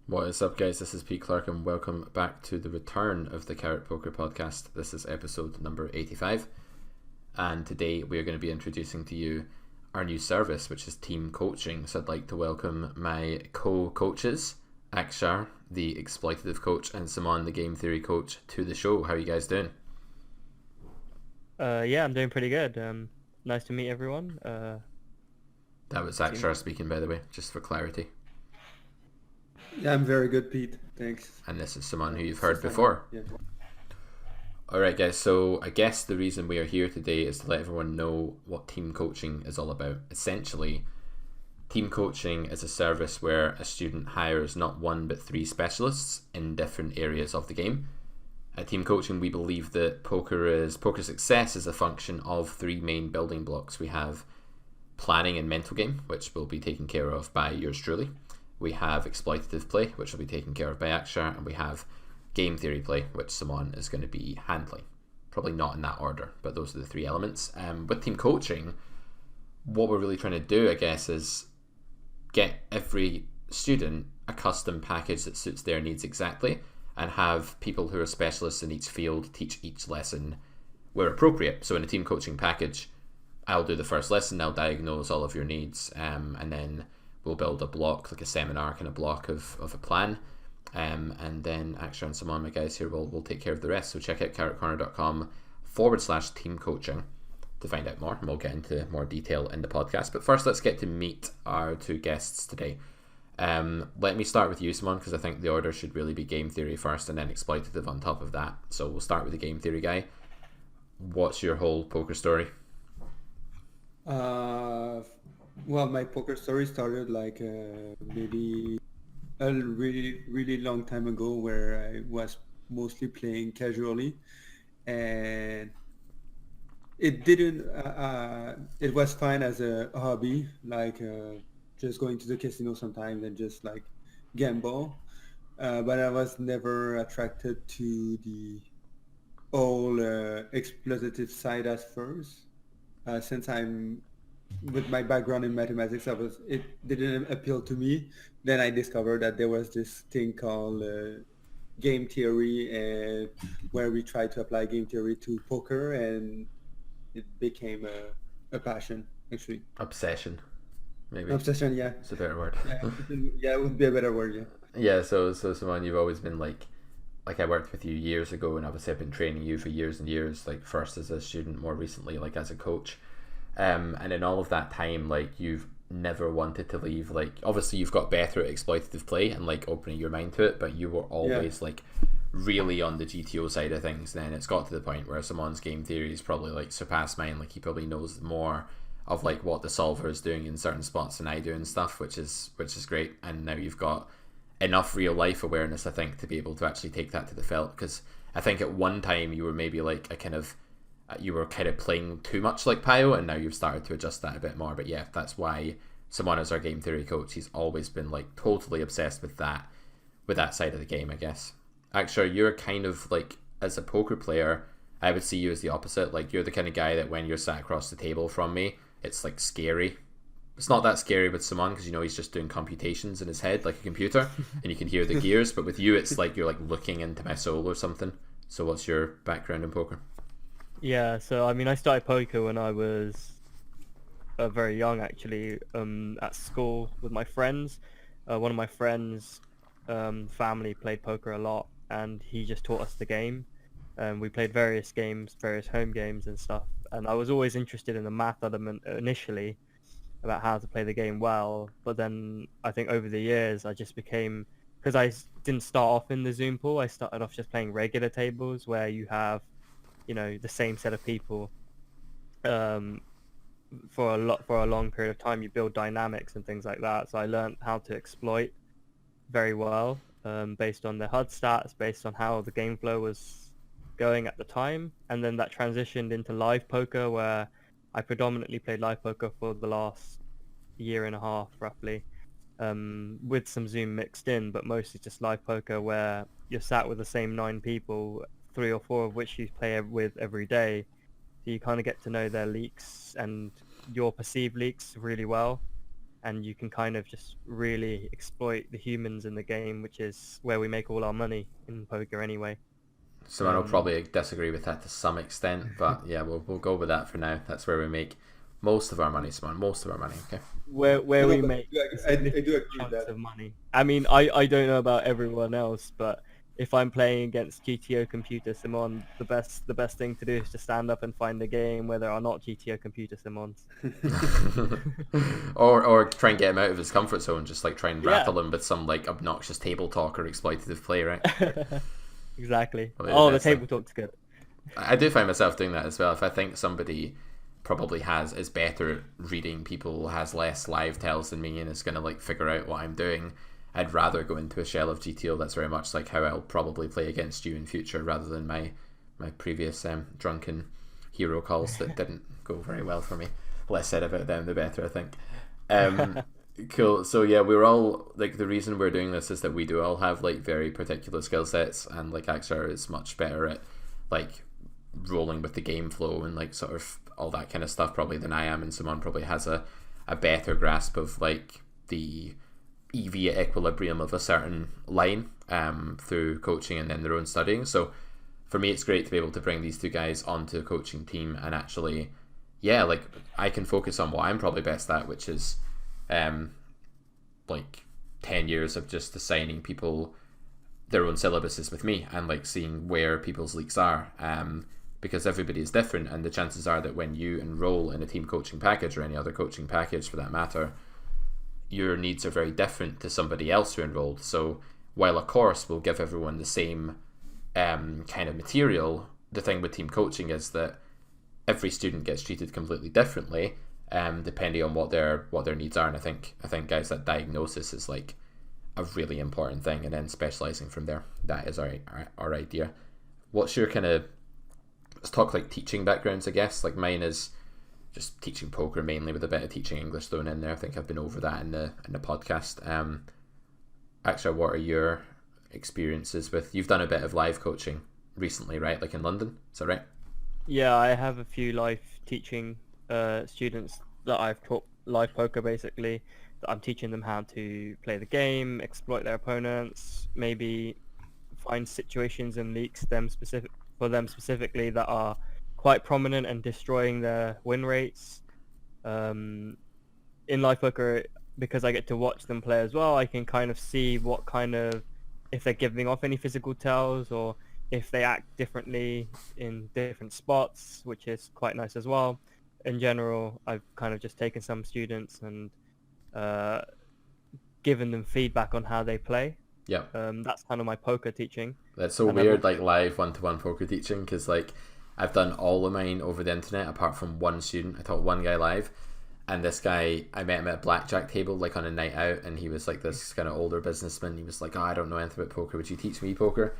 What is up, guys? This is Pete Clark, and welcome back to the return of the Carrot Poker Podcast. This is episode number 85, and today we are going to be introducing to you our new service, which is team coaching. So I'd like to welcome my co-coaches, Akshar, the exploitative coach, and Simon, the game theory coach, to the show. How are you guys doing? Yeah, I'm doing pretty good. Nice to meet everyone. That was Seems Akshar speaking, by the way, just for clarity. Yeah, I'm very good, Pete. Thanks. And this is Simon, who you've So heard fun. before. Yeah. Alright, guys, so I guess the reason we are here today is to let everyone know what team coaching is all about. Essentially, team coaching is a service where a student hires not one but three specialists in different areas of the game. At team coaching, we believe that poker success is a function of three main building blocks. We have planning and mental game, which will be taken care of by yours truly. We have exploitative play, which will be taken care of by Akshar, and we have game theory play, which Simon is going to be handling. Probably not in that order, but those are the three elements. With team coaching, what we're really trying to do, I guess, is get every student a custom package that suits their needs exactly, and have people who are specialists in each field teach each lesson where appropriate. So in a team coaching package, I'll do the first lesson, I'll diagnose all of your needs, and then we'll build a block, like a seminar kind of block of a plan. And then Akshar and Simon, my guys here, will take care of the rest. So check out carrotcorner.com/team coaching to find out more, and we'll get into more detail in the podcast. But first, let's get to meet our two guests today. Let me start with you, Simon, because I think the order should really be game theory first and then exploitative on top of that. So we'll start with the game theory guy. What's your whole poker story? Well, my poker story started like maybe a really, really long time ago, where I was mostly playing casually, and it didn't. It was fine as a hobby, like just going to the casino sometimes and just like gamble. But I was never attracted to the whole exploitative side at first. Since I'm with my background in mathematics, it didn't appeal to me. Then I discovered that there was this thing called game theory, and where we try to apply game theory to poker, and it became a passion, actually. Obsession, maybe. Obsession, yeah. It's a better word. Yeah, yeah, it would be a better word, yeah. Yeah, so Simon, you've always been like I worked with you years ago, and obviously I've been training you for years and years, like first as a student, more recently like as a coach. And in all of that time, like you've never wanted to leave. Like obviously you've got better at exploitative play and like opening your mind to it, but you were always like really on the GTO side of things. Then it's got to the point where Simon's game theory is probably like surpassed mine. Like he probably knows more of like what the solver is doing in certain spots than I do and stuff, which is great. And now you've got enough real life awareness, I think, to be able to actually take that to the felt. Because I think at one time you were maybe like you were kind of playing too much like Pio, and now you've started to adjust that a bit more. But yeah, that's why Simon is our game theory coach. He's always been like totally obsessed with that side of the game, I guess. Actually, you're kind of like, as a poker player, I would see you as the opposite. Like you're the kind of guy that when you're sat across the table from me, it's like scary. It's not that scary with Simon because he's just doing computations in his head like a computer, and you can hear the gears. But with you, it's like you're like looking into my soul or something. So what's your background in poker? Yeah, so I mean, I started poker when I was very young, actually, at school with my friends. One of my friends' family played poker a lot, and he just taught us the game. We played various games, various home games and stuff. And I was always interested in the math element initially, about how to play the game well. But then I think over the years, I just became, because didn't start off in the Zoom pool. I started off just playing regular tables where you have, the same set of people um, for a long period of time. You build dynamics and things like that. So I learned how to exploit very well, based on the HUD stats, based on how the game flow was going at the time. And then that transitioned into live poker, where I predominantly played live poker for the last year and a half, roughly, with some Zoom mixed in, but mostly just live poker, where you're sat with the same 9 people, 3 or 4 of which you play with every day. So you kind of get to know their leaks and your perceived leaks really well. and you can kind of just really exploit the humans in the game, which is where we make all our money in poker anyway. So I'll probably disagree with that to some extent, but yeah, we'll go with that for now. That's where we make most of our money, Simon. Most of our money, okay? Where we make I do agree with chunks that. of money. I mean, I don't know about everyone else, but if I'm playing against GTO Computer Simon, the best thing to do is to stand up and find a game where there are not GTO Computer Simons. or try and get him out of his comfort zone, just like try and Yeah. rattle him with some like obnoxious table talk or exploitative play, right? Exactly. Probably Oh, the best thing. table talk's good. I do find myself doing that as well. If I think somebody probably is better at reading people, has less live tells than me, and is going to like figure out what I'm doing, I'd rather go into a shell of GTO. That's very much like how I'll probably play against you in future, rather than my previous drunken hero calls that didn't go very well for me. Less said about them, the better, I think. Cool. So yeah, we're all like, the reason we're doing this is that we do all have like very particular skill sets, and like Axar is much better at like rolling with the game flow and like sort of all that kind of stuff probably than I am, and Simon probably has a better grasp of like the EV equilibrium of a certain line through coaching and then their own studying. So for me, it's great to be able to bring these two guys onto a coaching team and actually, yeah, like I can focus on what I'm probably best at, which is like 10 years of just assigning people their own syllabuses with me and like seeing where people's leaks are, because everybody is different, and the chances are that when you enroll in a team coaching package or any other coaching package for that matter, your needs are very different to somebody else who enrolled. So while a course will give everyone the same kind of material, the thing with team coaching is that every student gets treated completely differently, depending on what their needs are. And I think guys, that diagnosis is like a really important thing, and then specializing from there. That is our idea. What's your kind of, let's talk like teaching backgrounds, I guess. Like mine is just teaching poker mainly, with a bit of teaching English thrown in there. I think I've been over that in the podcast. Actually, what are your experiences with, you've done a bit of live coaching recently, right? Like in London, is that right? Yeah, I have a few live teaching students that I've taught live poker basically. That I'm teaching them how to play the game, exploit their opponents, maybe find situations and leaks for them specifically that are quite prominent and destroying their win rates. In live poker, because I get to watch them play as well, I can kind of see what kind of, if they're giving off any physical tells, or if they act differently in different spots, which is quite nice as well. In general, I've kind of just taken some students and given them feedback on how they play. Yeah. That's kind of my poker teaching. That's so And weird, like live one-to-one poker teaching, because like I've done all of mine over the internet apart from one student. I taught one guy live, and this guy, I met him at a blackjack table like on a night out, and he was like this kind of older businessman. He was like, oh, I don't know anything about poker, would you teach me poker?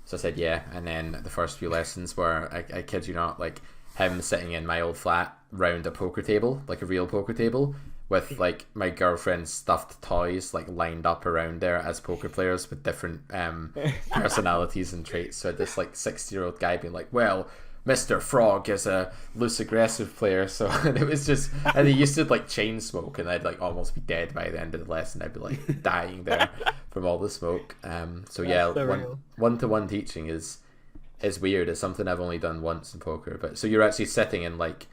So I said yeah, and then the first few lessons were, I kid you not, like him sitting in my old flat round a poker table, like a real poker table, with like my girlfriend's stuffed toys like lined up around there as poker players with different personalities and traits. So this like 60-year-old guy being like, well, Mr. Frog is a loose aggressive player. So and it was just, and he used to like chain smoke, and I'd like almost be dead by the end of the lesson. I'd be like dying there from all the smoke. So yeah, one-to-one teaching is weird. It's something I've only done once in poker. But so you're actually sitting in like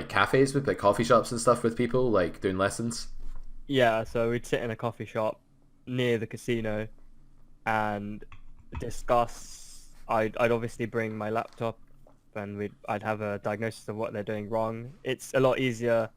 cafes with like coffee shops and stuff with people, like doing lessons? Yeah, so we'd sit in a coffee shop near the casino and discuss. I'd obviously bring my laptop, and I'd have a diagnosis of what they're doing wrong. It's a lot easier.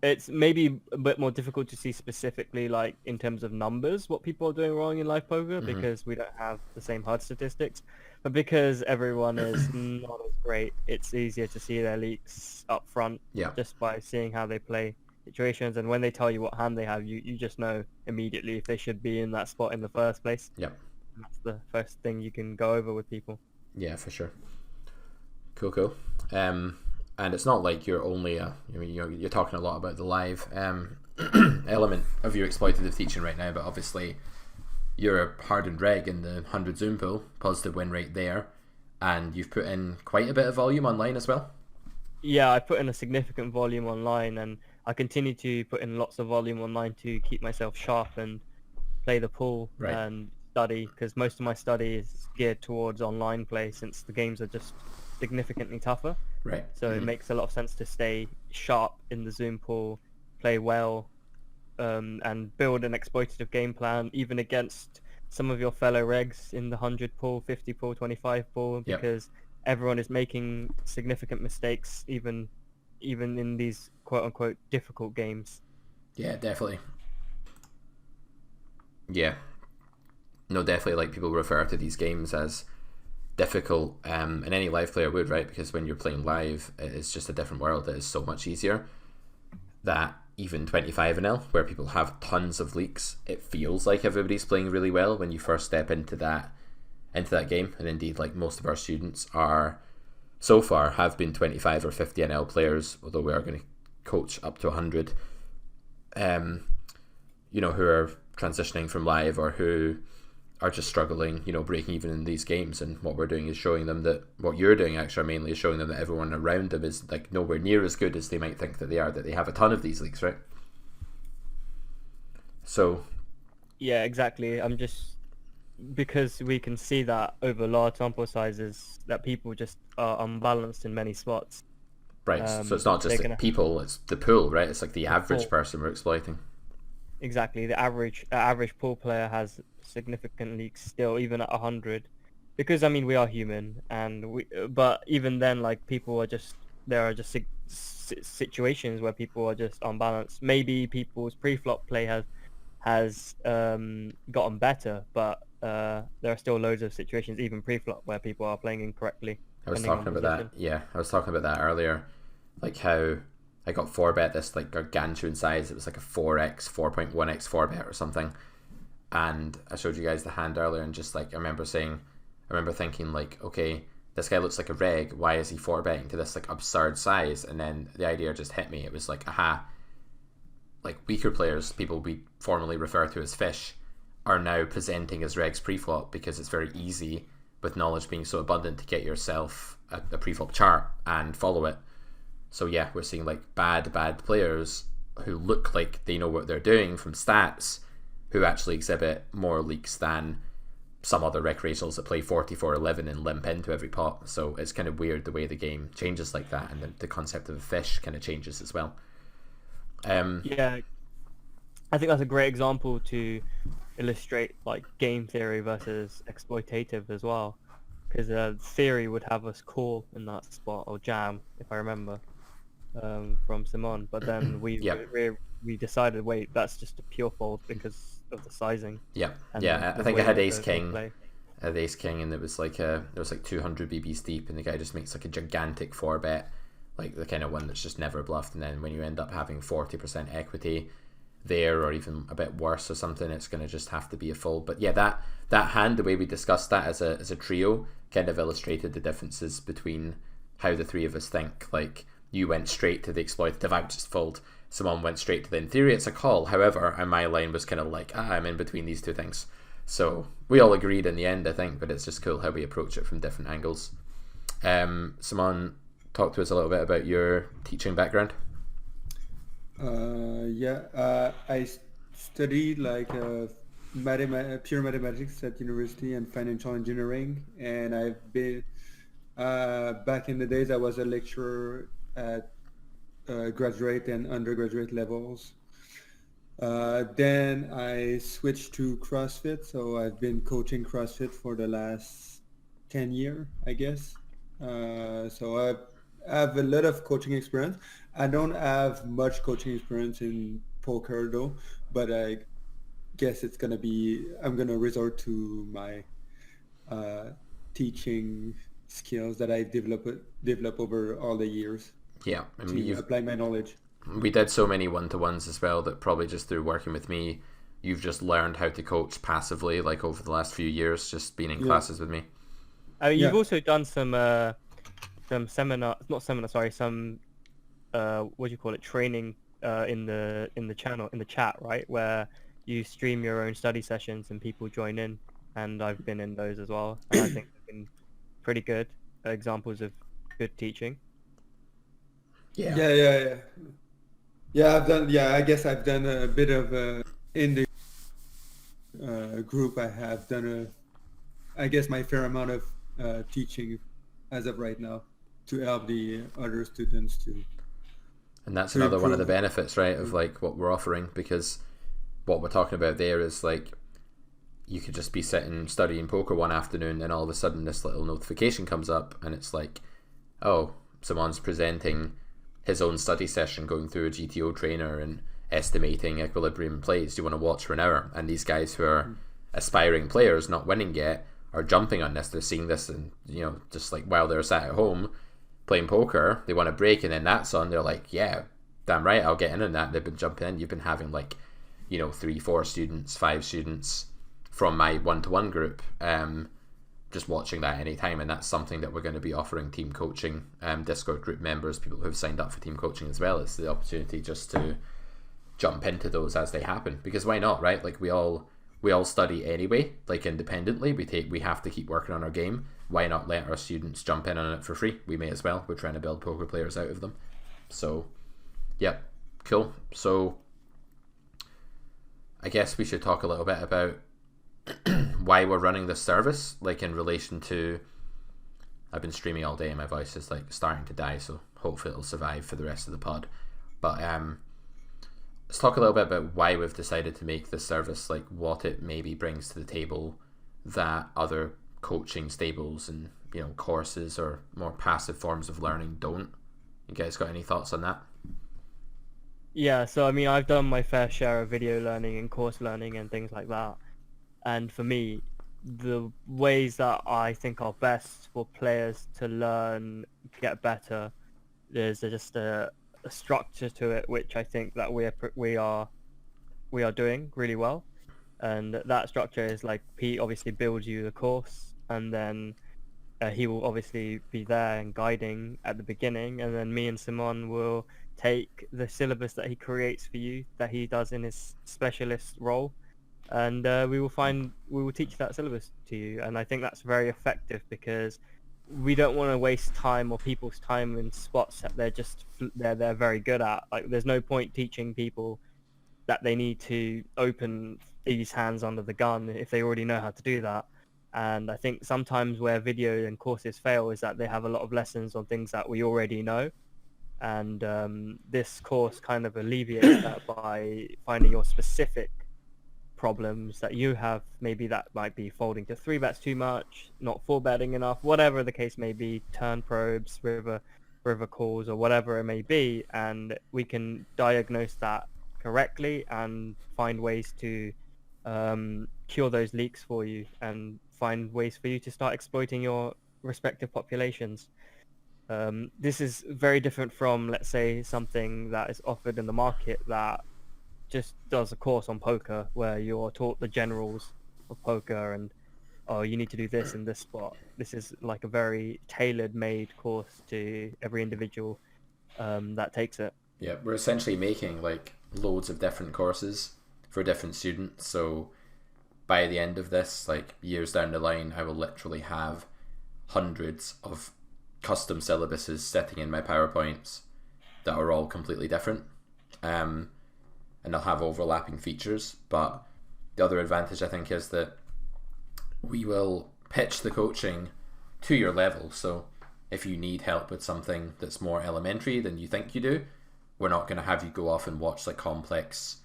It's maybe a bit more difficult to see specifically, like in terms of numbers, what people are doing wrong in live poker, because we don't have the same HUD statistics. But because everyone is not as great, it's easier to see their leaks up front, just by seeing how they play situations. And when they tell you what hand they have, you just know immediately if they should be in that spot in the first place. Yeah. And that's the first thing you can go over with people. Yeah, for sure. Cool. And it's not like you're only you're talking a lot about the live element of your exploitative teaching right now, but obviously you're a hardened reg in the 100 Zoom pool, positive win rate there, and you've put in quite a bit of volume online as well. Yeah, I put in a significant volume online, and I continue to put in lots of volume online to keep myself sharp and play the pool Right. and study, because most of my study is geared towards online play since the games are just significantly tougher. Right. So it makes a lot of sense to stay sharp in the Zoom pool, play well, and build an exploitative game plan, even against some of your fellow regs in the 100 pool, 50 pool, 25 pool, Yep. because everyone is making significant mistakes, even in these quote-unquote difficult games. Yeah, definitely. Yeah. No, definitely, like, people refer to these games as difficult, and any live player would, right? Because when you're playing live, it's just a different world. It is so much easier that even 25NL, where people have tons of leaks, it feels like everybody's playing really well when you first step into that game. And indeed, like, most of our students are, so far, have been 25 or 50 NL players, although we are going to coach up to 100, you know, who are transitioning from live or who are just struggling, you know, breaking even in these games. And what we're doing is showing them that what you're doing actually mainly is showing them that everyone around them is like nowhere near as good as they might think that they are, that they have a ton of these leagues, right? So yeah, exactly. I'm just, because we can see that over large sample sizes that people just are unbalanced in many spots. right, so it's not just the people, it's the pool, right? It's like the average person we're exploiting. Exactly, the average pool player has significant leaks still, even at 100, because I mean we are human, and but even then, like, there are just situations where people are just unbalanced. Maybe people's pre-flop play has gotten better, but there are still loads of situations, even pre-flop, where people are playing incorrectly. I was talking about that. Yeah, I was talking about that earlier, like how I got 4-bet this like gargantuan size. It was like a 4x, 4.1x 4-bet or something. And I showed you guys the hand earlier, and just like I remember thinking like, okay, this guy looks like a reg. Why is he 4-betting to this like absurd size? And then the idea just hit me. It was like, aha, like weaker players, people we formerly refer to as fish, are now presenting as regs preflop because it's very easy, with knowledge being so abundant, to get yourself a preflop chart and follow it. So yeah, we're seeing like bad players who look like they know what they're doing from stats, who actually exhibit more leaks than some other recreationals that play 44-11 and limp into every pot. So it's kind of weird the way the game changes like that, and the concept of a fish kind of changes as well. Yeah, I think that's a great example to illustrate like game theory versus exploitative as well, because theory would have us call in that spot, or jam, if I remember, from Simon, but then we decided, wait, that's just a pure fold because of the sizing. Yeah, I think I had ace king, and it was like there was like 200 BBs deep, and the guy just makes like a gigantic 4-bet, like the kind of one that's just never bluffed. And then when you end up having 40% equity there, or even a bit worse or something, it's going to just have to be a fold. But yeah, that hand, the way we discussed that as a trio, kind of illustrated the differences between how the three of us think. Like, you went straight to the exploitative, I would just fold. Someone went straight to the, in theory it's a call. However, and my line was kind of like, I'm in between these two things. So we all agreed in the end, I think, but it's just cool how we approach it from different angles. Simon, talk to us a little bit about your teaching background. I studied like pure mathematics at university and financial engineering, and I've been back in the days I was a lecturer at graduate and undergraduate levels. Then I switched to CrossFit, so I've been coaching CrossFit for the last 10 years, I guess. So I have a lot of coaching experience. I don't have much coaching experience in poker though, but I guess I'm gonna resort to my teaching skills that I develop over all the years. Yeah, I mean, to apply my knowledge. We did so many one-to-ones as well that probably just through working with me, you've just learned how to coach passively, like over the last few years, just being in classes with me. You've also done some what do you call it, training in the channel, in the chat, right, where you stream your own study sessions and people join in, and I've been in those as well, and I think they've been pretty good examples of good teaching. Yeah. Yeah, I've done. Yeah, I guess I've done a bit of in the group. I have done I guess my fair amount of teaching as of right now to help the other students And that's to another one of the improve. benefits, right, of like what we're offering, because what we're talking about there is like you could just be sitting studying poker one afternoon and all of a sudden this little notification comes up and it's like, oh, someone's presenting his own study session going through a GTO trainer and estimating equilibrium plays. Do you want to watch for an hour? And these guys who are aspiring players not winning yet are jumping on this. They're seeing this and, you know, just like while they're sat at home playing poker, they want a break, and then that's on. They're like, yeah, damn right, I'll get in on that. They've been jumping in. You've been having like, you know, 3-4 students, 5 students from my one-to-one group just watching that anytime, and that's something that we're going to be offering team coaching Discord group members, people who have signed up for team coaching as well. It's the opportunity just to jump into those as they happen, because why not, right? Like we all study anyway, like independently. We have to keep working on our game. Why not let our students jump in on it for free? We may as well. We're trying to build poker players out of them. So yeah, cool. So I guess we should talk a little bit about why we're running this service, like in relation to, I've been streaming all day and my voice is like starting to die, so hopefully it'll survive for the rest of the pod. But let's talk a little bit about why we've decided to make this service, like what it maybe brings to the table that other coaching stables and, you know, courses or more passive forms of learning don't. You guys got any thoughts on that? Yeah, so I mean, I've done my fair share of video learning and course learning and things like that. And for me, the ways that I think are best for players to learn, get better, there's just a structure to it, which I think that we are doing really well. And that structure is like Pete obviously builds you the course, and then he will obviously be there and guiding at the beginning, and then me and Simon will take the syllabus that he creates for you, that he does in his specialist role, and we will teach that syllabus to you. And I think that's very effective because we don't want to waste time or people's time in spots that they're very good at. Like there's no point teaching people that they need to open these hands under the gun if they already know how to do that. And I think sometimes where video and courses fail is that they have a lot of lessons on things that we already know. And this course kind of alleviates that by finding your specific problems that you have. Maybe that might be folding to 3-bets too much, not 4-betting enough, whatever the case may be, turn probes, river calls, or whatever it may be. And we can diagnose that correctly and find ways to cure those leaks for you and find ways for you to start exploiting your respective populations. This is very different from, let's say, something that is offered in the market that just does a course on poker where you're taught the generals of poker and, oh, you need to do this in this spot. This is like a very tailor-made course to every individual that takes it. Yeah, we're essentially making like loads of different courses for different students. So by the end of this, like years down the line, I will literally have hundreds of custom syllabuses sitting in my PowerPoints that are all completely different. And they'll have overlapping features. But the other advantage, I think, is that we will pitch the coaching to your level. So if you need help with something that's more elementary than you think you do, we're not going to have you go off and watch like complex,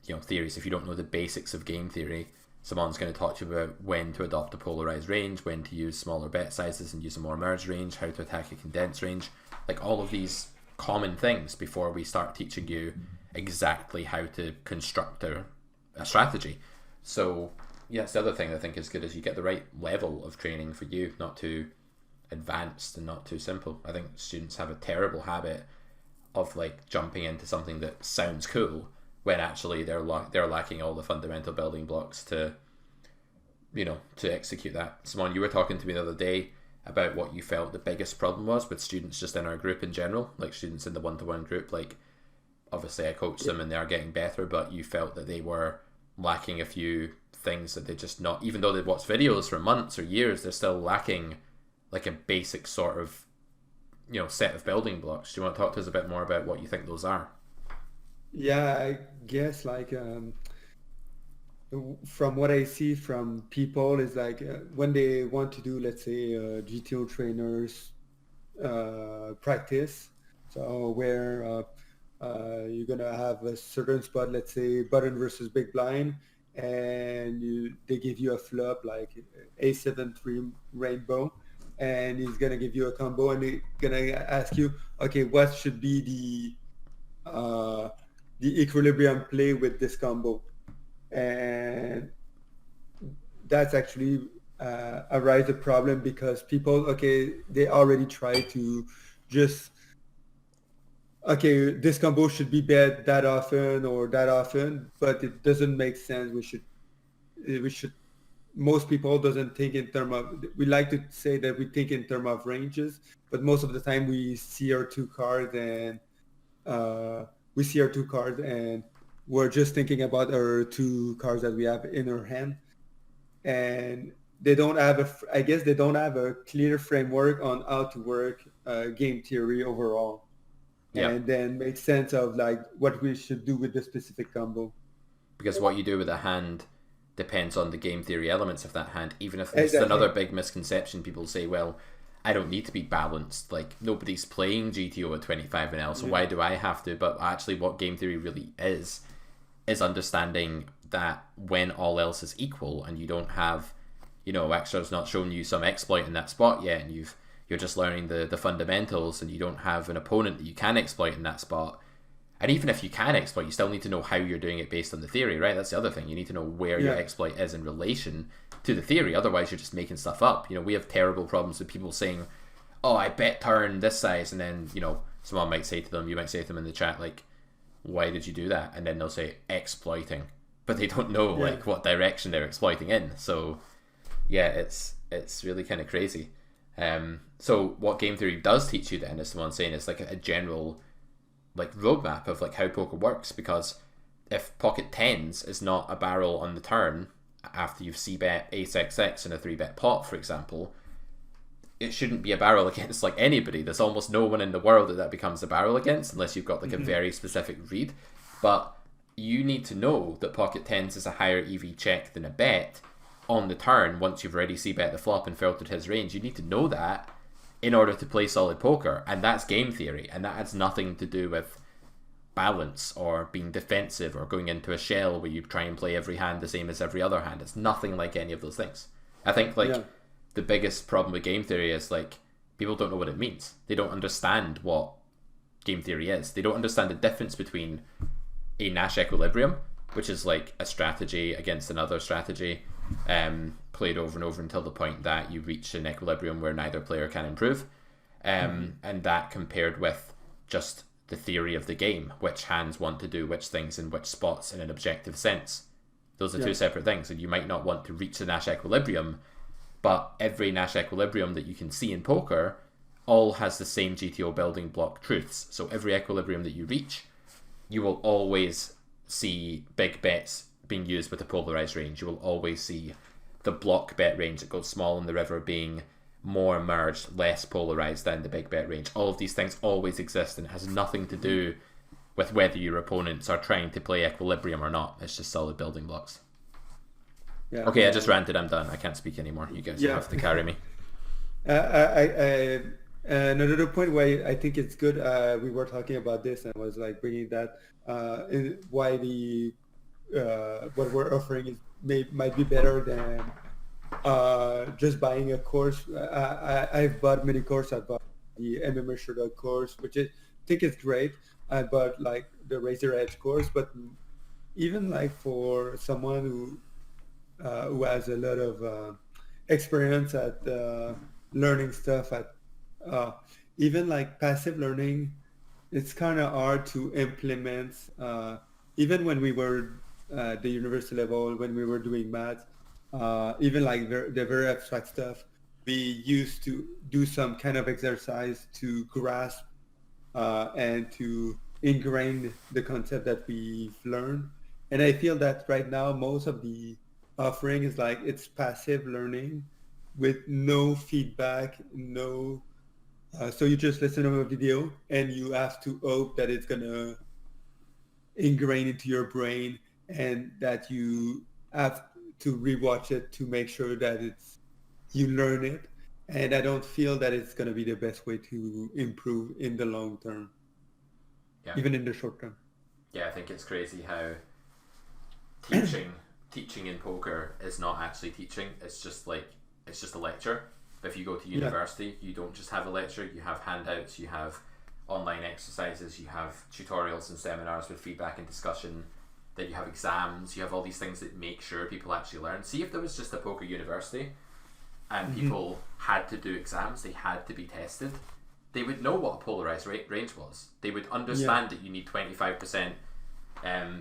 you know, theories. If you don't know the basics of game theory, someone's going to talk to you about when to adopt a polarized range, when to use smaller bet sizes and use a more merged range, how to attack a condensed range, like all of these common things before we start teaching you exactly how to construct a strategy. So yes, the other thing I think is good is you get the right level of training for you, not too advanced and not too simple. I think students have a terrible habit of like jumping into something that sounds cool when actually they're lacking all the fundamental building blocks to, you know, to execute that. Simon, you were talking to me the other day about what you felt the biggest problem was with students just in our group in general, like students in the one-to-one group. Like obviously I coach them and they are getting better, but you felt that they were lacking a few things that they just not, even though they've watched videos for months or years, they're still lacking like a basic sort of, you know, set of building blocks. Do you want to talk to us a bit more about what you think those are? Yeah, I guess like from what I see from people is like when they want to do, let's say, GTO trainers practice. So where you're gonna have a certain spot, let's say button versus big blind, and they give you a flop like A7-3 rainbow, and he's gonna give you a combo, and he's gonna ask you, okay, what should be the equilibrium play with this combo, and that's actually arise a problem because people, okay, they already try to just, okay, this combo should be bet that often or that often, but it doesn't make sense. We should most people doesn't think in term of, we like to say that we think in term of ranges, but most of the time uh, we see our two cards and we're just thinking about our two cards that we have in our hand, and they don't have I guess they don't have a clear framework on how to work game theory overall, Yeah, and then make sense of like what we should do with the specific combo. because what you do with a hand depends on the game theory elements of that hand. Even if this is another Exactly. big misconception, people say, well, I don't need to be balanced. Like, nobody's playing GTO at 25 and L, so Yeah. why do I have to? But actually, what game theory really is understanding that when all else is equal and you don't have, Extra's not shown you some exploit in that spot yet, and you're just learning the fundamentals, and you don't have an opponent that you can exploit in that spot. And even if you can exploit, you still need to know how you're doing it based on the theory, right? That's the other thing. You need to know where your Yeah. exploit is in relation to the theory. Otherwise, you're just making stuff up. We have terrible problems with people saying, "Oh, I bet turn this size," and then someone might say to them, you might say to them in the chat like, "Why did you do that?" And then they'll say exploiting, but they don't know Yeah. like what direction they're exploiting in. So yeah, it's really kind of crazy. So what game theory does teach you then, as someone saying, is like a general like roadmap of like how poker works. Because if pocket tens is not a barrel on the turn after you've c-bet ace xx in a 3-bet pot, for example, it shouldn't be a barrel against like anybody. There's almost no one in the world that becomes a barrel against unless you've got like a very specific read. But you need to know that pocket tens is a higher EV check than a bet on the turn once you've already c-bet the flop and filtered his range. You need to know that in order to play solid poker, and that's game theory, and that has nothing to do with balance or being defensive or going into a shell where you try and play every hand the same as every other hand. It's nothing like any of those things. I think like Yeah. the biggest problem with game theory is like people don't know what it means. They don't understand what game theory is. They don't understand the difference between a Nash equilibrium, which is like a strategy against another strategy, played over and over until the point that you reach an equilibrium where neither player can improve, and that compared with just the theory of the game, which hands want to do which things in which spots in an objective sense. Those are Yeah. two separate things, and you might not want to reach the Nash equilibrium, but every Nash equilibrium that you can see in poker all has the same GTO building block truths. So every equilibrium that you reach, you will always see big bets being used with a polarized range. You will always see the block bet range that goes small in the river being more merged, less polarized than the big bet range. All of these things always exist, and it has nothing to do with whether your opponents are trying to play equilibrium or not. It's just solid building blocks. Yeah. Okay, I just ranted. I'm done. I can't speak anymore. You guys will Yeah. have to carry me. Another point where I think it's good, we were talking about this and was like bringing that why the what we're offering might be better than just buying a course. I've bought many courses. I bought the MMA Shootout course, which I think is great. I bought like the Razor Edge course, but even like for someone who has a lot of experience at learning stuff at uh, even like passive learning, it's kind of hard to implement. Even when we were at the university level, when we were doing math, even like the very abstract stuff, we used to do some kind of exercise to grasp and to ingrain the concept that we've learned. And I feel that right now most of the offering is like it's passive learning with no feedback, no. So you just listen to a video and you have to hope that it's gonna ingrained into your brain, and that you have to rewatch it to make sure that you learn it. And I don't feel that it's going to be the best way to improve in the long term, Yeah. even in the short term. Yeah, I think it's crazy how teaching in poker is not actually teaching. It's just a lecture. But if you go to university, you don't just have a lecture. You have handouts. You have online exercises. You have tutorials and seminars with feedback and discussion. Then you have exams. You have all these things that make sure people actually learn. See, if there was just a poker university and people had to do exams, they had to be tested, they would know what a polarized range was. They would understand that you need 25%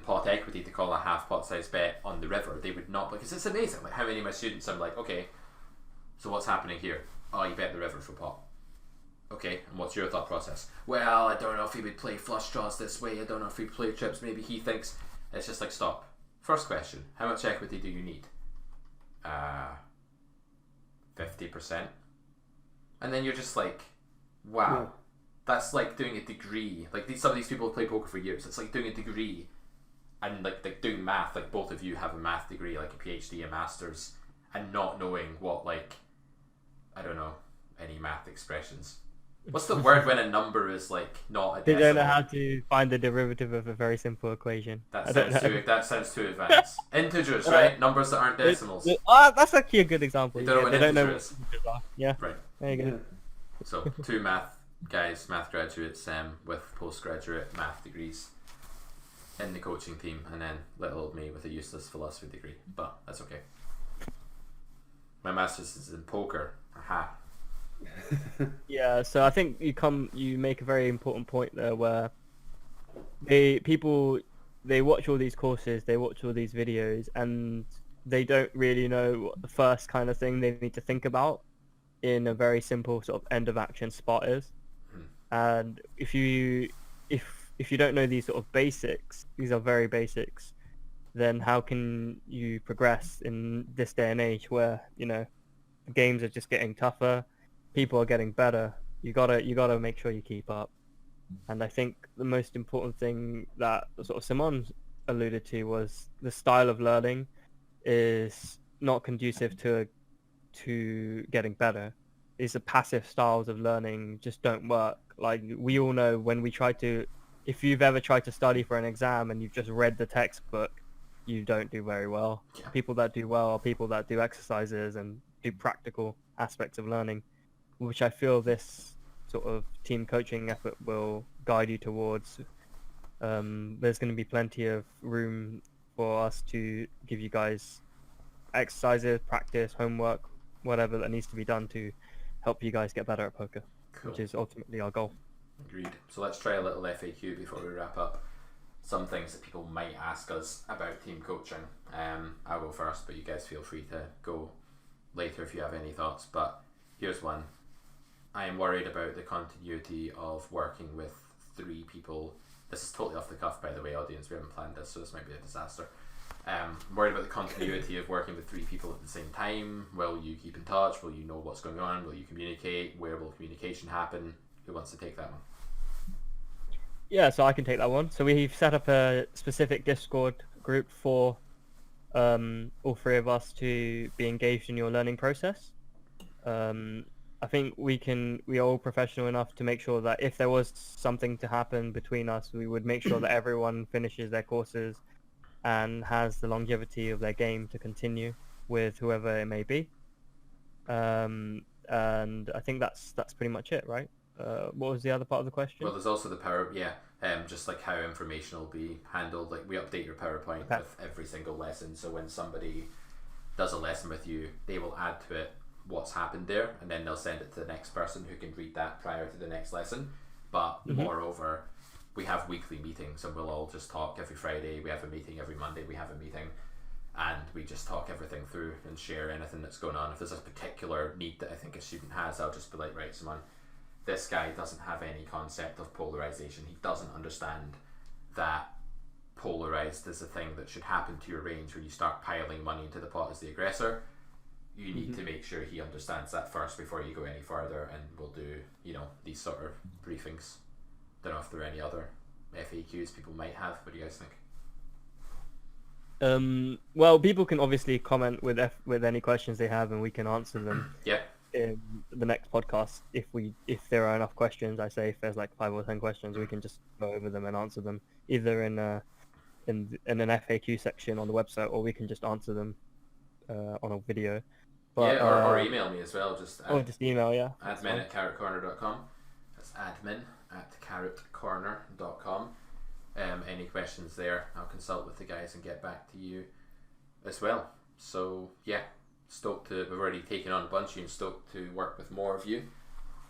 pot equity to call a half pot size bet on the river. They would not, because it's amazing. Like, how many of my students, I'm like, okay, so what's happening here? Oh, you bet the river for pot. Okay, and what's your thought process? Well, I don't know if he would play flush draws this way. I don't know if he'd play trips. Maybe he thinks. It's just like, stop. First question, how much equity do you need? 50%. And then you're just like, wow, that's like doing a degree. Like, some of these people have played poker for years. It's like doing a degree and like doing math. Like, both of you have a math degree, like a PhD, a master's, and not knowing what, like, I don't know, any math expressions. What's the word when a number is like not a decimal? They don't know how to find the derivative of a very simple equation. That sounds too advanced. Integers, right? Numbers that aren't decimals. That's actually a good example. They don't know what they don't know integer what is. integers are. Yeah. Right. There you go. So, two math graduates with postgraduate math degrees in the coaching team, and then little old me with a useless philosophy degree. But that's okay. My master's is in poker. Aha. Yeah, so I think you make a very important point there, where people watch all these courses, they watch all these videos, and they don't really know what the first kind of thing they need to think about in a very simple sort of end of action spot is. And if you don't know these sort of basics, these are very basics, then how can you progress in this day and age where, you know, the games are just getting tougher, people are getting better? You gotta make sure you keep up. And I think the most important thing that sort of Simon alluded to was the style of learning is not conducive to getting better. Is the passive styles of learning just don't work. Like, we all know, when we try to, if you've ever tried to study for an exam and you've just read the textbook, you don't do very well. Yeah. People that do well are people that do exercises and do practical aspects of learning, which I feel this sort of team coaching effort will guide you towards. There's going to be plenty of room for us to give you guys exercises, practice, homework, whatever that needs to be done to help you guys get better at poker, Cool. which is ultimately our goal. Agreed. So let's try a little FAQ before we wrap up. Some things that people might ask us about team coaching. I'll go first, but you guys feel free to go later if you have any thoughts. But here's one. I am worried about the continuity of working with 3 people. This is totally off the cuff, by the way, audience. We haven't planned this, so this might be a disaster. I'm worried about the continuity of working with 3 people at the same time. Will you keep in touch? Will you know what's going on? Will you communicate? Where will communication happen? Who wants to take that one? Yeah, so I can take that one. So we've set up a specific Discord group for all 3 of us to be engaged in your learning process. I think we are all professional enough to make sure that if there was something to happen between us, we would make sure that everyone finishes their courses and has the longevity of their game to continue with whoever it may be. And I think that's pretty much it, right? What was the other part of the question? Well, there's also the just like how information will be handled. Like, we update your PowerPoint with every single lesson, so when somebody does a lesson with you, they will add to it what's happened there, and then they'll send it to the next person who can read that prior to the next lesson. But moreover, we have weekly meetings, and we'll all just talk every Friday. We have a meeting every Monday. We have a meeting, and we just talk everything through and share anything that's going on. If there's a particular need that I think a student has, I'll just be like, right, Simon, this guy doesn't have any concept of polarization. He doesn't understand that polarized is a thing that should happen to your range when you start piling money into the pot as the aggressor. You need to make sure he understands that first before you go any further, and we'll do, these sort of briefings. Don't know if there are any other FAQs people might have? What do you guys think? Well, people can obviously comment with any questions they have, and we can answer them Yeah. in the next podcast. If there are enough questions, I say if there's like 5 or 10 questions, we can just go over them and answer them either in an FAQ section on the website, or we can just answer them on a video. But, yeah, or email me as well. Just email, yeah. admin@carrotcorner.com. That's admin@carrotcorner.com. Any questions there, I'll consult with the guys and get back to you as well. So yeah, we've already taken on a bunch of you and stoked to work with more of you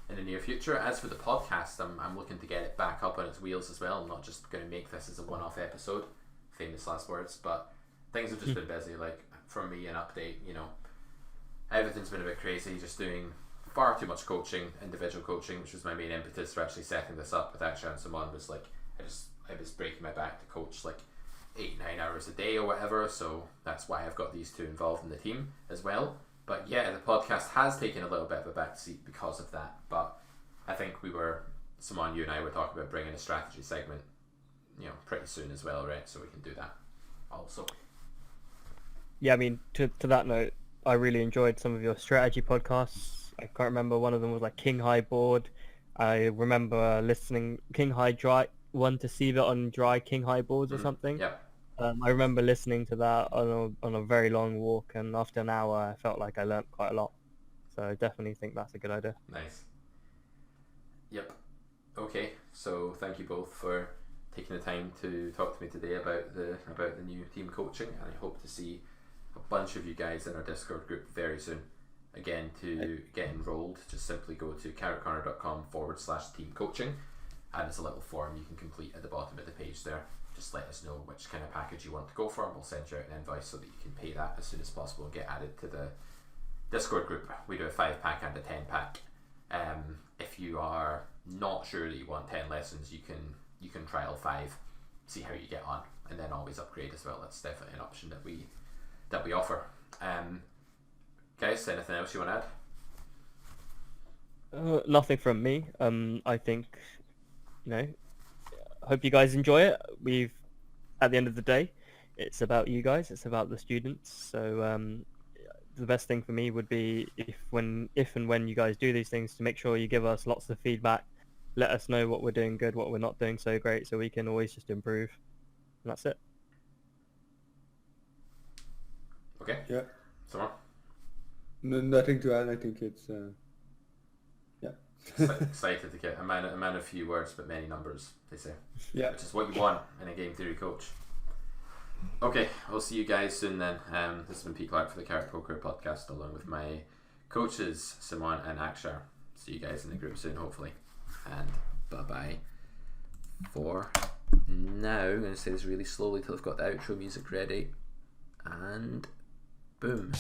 in the near future. As for the podcast, I'm looking to get it back up on its wheels as well. I'm not just going to make this as a one-off episode, famous last words, but things have just been busy. Like, for me, an update, everything's been a bit crazy, just doing far too much coaching, individual coaching, which was my main impetus for actually setting this up with Akshay and Simon. Was like, I was breaking my back to coach like 8-9 hours a day or whatever, so that's why I've got these two involved in the team as well. But yeah, the podcast has taken a little bit of a backseat because of that, but I think Simon, you and I were talking about bringing a strategy segment pretty soon as well, right? So we can do that also. Yeah, I mean, to that note, I really enjoyed some of your strategy podcasts. I can't remember, one of them was like King High Board. I remember listening King High Dry one to see that on dry King High boards or something. Yeah. I remember listening to that on a very long walk, and after an hour I felt like I learnt quite a lot. So I definitely think that's a good idea. Nice. Yep. Okay, so thank you both for taking the time to talk to me today about the new team coaching, and I hope to see a bunch of you guys in our Discord group very soon. Again, to get enrolled, just simply go to carrotcorner.com/team coaching, and there's a little form you can complete at the bottom of the page there. Just let us know which kind of package you want to go for, and we'll send you out an invoice so that you can pay that as soon as possible and get added to the Discord group. We do a 5-pack and a 10-pack. If you are not sure that you want 10 lessons, you can trial 5, see how you get on, and then always upgrade as well. That's definitely an option that we offer. Guys, anything else you want to add? Nothing from me. I think, hope you guys enjoy it. At the end of the day, it's about you guys. It's about the students. So the best thing for me would be if and when you guys do these things, to make sure you give us lots of feedback. Let us know what we're doing good, what we're not doing so great, so we can always just improve. And that's it. Okay. Yeah. Someone? Nothing to add. I think it's Excited to get a man of few words but many numbers, they say. Yeah. Which is what you want in a game theory coach. Okay, I'll see you guys soon then. This has been Pete Clark for the Carrot Poker podcast, along with my coaches Simon and Akshay. See you guys in the group soon, hopefully. And bye bye for now. I'm going to say this really slowly till I've got the outro music ready. And boom.